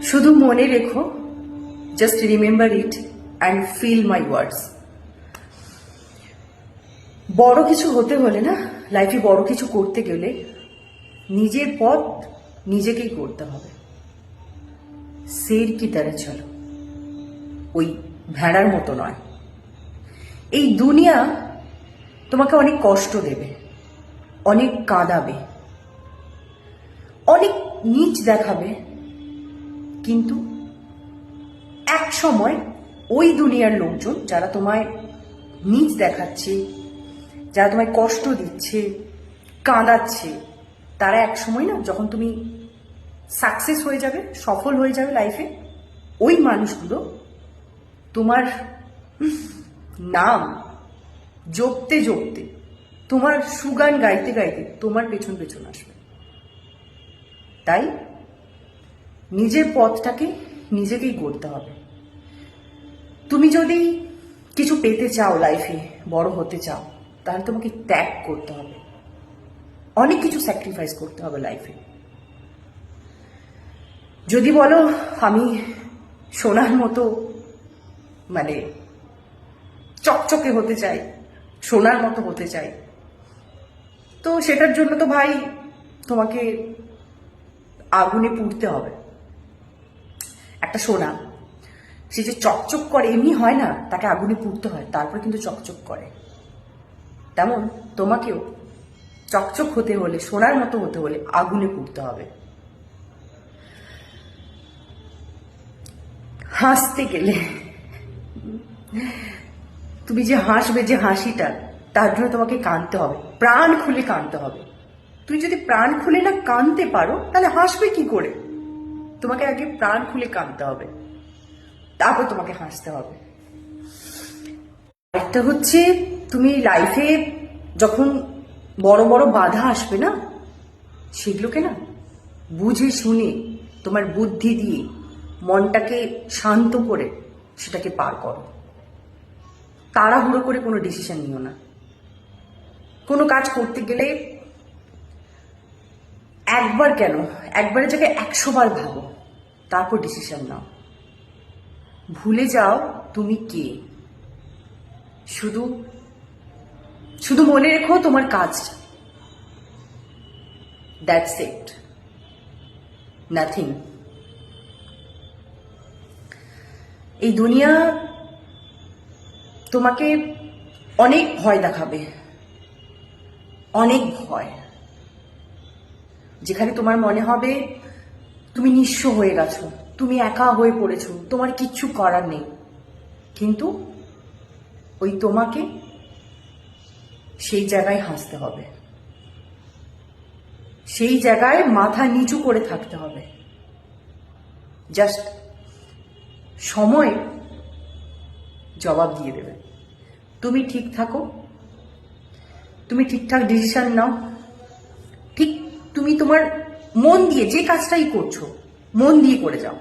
শুধু মনে রেখো, just remember it and feel my words. বড় কিছু হতে হলে না, লাইফে বড় কিছু করতে গেলে নিজের পথ নিজেকেই করতে হবে। শের কি তারা চলো, ওই ভেড়ার মতো নয়। এই দুনিয়া তোমাকে অনেক কষ্ট দেবে, অনেক কাঁদাবে, অনেক নীচ দেখাবে, কিন্তু এক সময় ওই দুনিয়ার লোকজন যারা তোমায় নীচ দেখাচ্ছে, যারা তোমায় কষ্ট দিচ্ছে, কাঁদাচ্ছে, তারা এক সময় না, যখন তুমি সাকসেস হয়ে যাবে, সফল হয়ে যাবে লাইফে, ওই মানুষগুলো তোমার নাম জপতে জপতে, তোমার সুগান গাইতে গাইতে তোমার পেছন পেছন আসবে। তাই নিজের পথটাকে নিজেকেই করতে হবে। তুমি যদি কিছু পেতে চাও লাইফে, বড় হতে চাও, তাহলে তোমাকে ত্যাগ করতে হবে, অনেক কিছু স্যাক্রিফাইস করতে হবে লাইফে। যদি বলো আমি সোনার মতো মানে চকচকে হতে চাই, সোনার মতো হতে চাই, তো সেটার জন্য তো ভাই তোমাকে আগুনে পুড়তে হবে। একটা সোনা সে যে চকচক করে এমনি হয় না, তাকে আগুনে পুড়তে হয়, তারপর কিন্তু চকচক করে। তেমন তোমাকেও চকচক হতে হলে, সোনার মতো হতে হলে আগুনে পুড়তে হবে। হাসতে গেলে তুমি যে হাসবে, যে হাসিটা, তার জন্য তোমাকে কাঁদতে হবে, প্রাণ খুলে কাঁদতে হবে। তুমি যদি প্রাণ খুলে না কাঁদতে পারো, তাহলে হাসবে কি করে? তোমাকে আগে প্রাণ খুলে কাঁদতে হবে, তারপর তোমাকে হাসতে হবে। একটা হচ্ছে, তুমি লাইফে যখন বড় বড় বাধা আসবে না, সেগুলোকে না বুঝে শুনে তোমার বুদ্ধি দিয়ে মনটাকে শান্ত করে সেটাকে পার করো। তাড়াহুড়ো করে কোনো ডিসিশন নিও না। কোনো কাজ করতে গেলে একবার কেন, একবারের জায়গায় 100 বার ভাবো, তারপর ডিসিশন নাও। ভুলে যাও তুমি কে। শুধু শুধু মনে রেখো তোমার কাজ, দ্যাটস ইট, নাথিং। এই দুনিয়া তোমাকে অনেক ভয় দেখাবে, অনেক ভয়, যেখানে তোমার মনে হবে তুমি নিঃস্ব হয়ে গেছো, তুমি একা হয়ে পড়েছো, তোমার কিচ্ছু করার নেই। কিন্তু ওই তোমাকে সেই জায়গায় হাসতে হবে, সেই জায়গায় মাথা নিচু করে থাকতে হবে। জাস্ট সময় জবাব দিয়ে দেবে। তুমি ঠিক থাকো, তুমি ঠিকঠাক ডিসিশন নাও, ঠিক তুমি তোমার মন দিয়ে যে কাজটাই করছো মন দিয়ে করে যাও,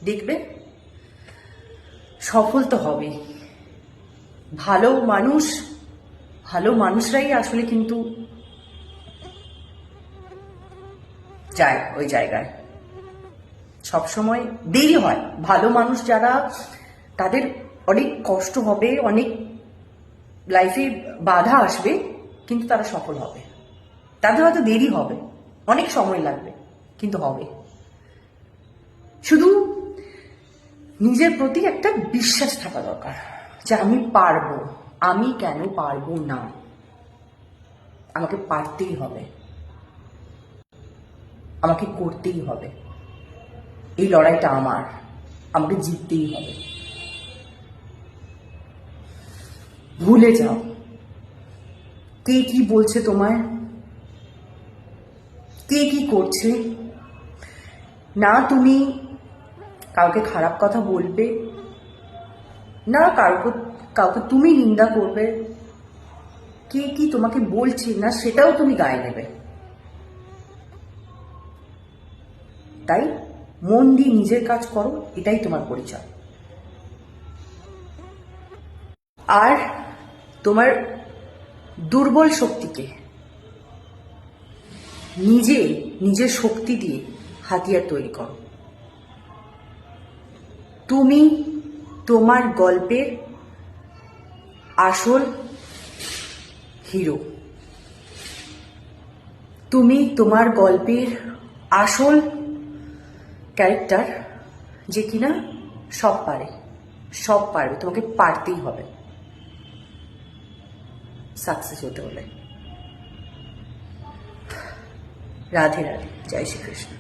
দেখবে সফল তো হবে। ভালো মানুষরাই আসলে কিন্তু যায় ওই জায়গায়। সবসময় দেরি হয়। ভালো মানুষ যারা, তাদের অনেক কষ্ট হবে, অনেক লাইফে বাধা আসবে, কিন্তু তারা সফল হবে। তাদের হয়তো দেরি হবে, অনেক সময় লাগবে, কিন্তু হবে। শুধু নিজের প্রতি একটা বিশ্বাস থাকা দরকার যে আমি পারবো, আমি কেন পারবো না, আমাকে পারতেই হবে, আমাকে করতেই হবে, এই লড়াইটা আমার, আমাকে জিততেই হবে। ভুলে যাও কে কি বলছে তোমায়, কে কি করছে। না তুমি কাউকে খারাপ কথা বলবে, না কাউকে তুমি নিন্দা করবে, কে কি তোমাকে বলছে না সেটাও তুমি গায়ে নেবে। তাই মন দিয়ে নিজের কাজ করো, এটাই তোমার পরিচয়। আর তোমার দুর্বল শক্তিকে নিজের শক্তি দিয়ে হাতিয়ার তৈরি করো। তুমি তোমার গল্পের আসল হিরো। তুমি তোমার গল্পের আসল ক্যারেক্টার, যে কিনা সব পারে, সব পারবে, তোমাকে পারতেই হবে সাকসেস হতে হলে। রাধে রাধে, জয় শ্রীকৃষ্ণ।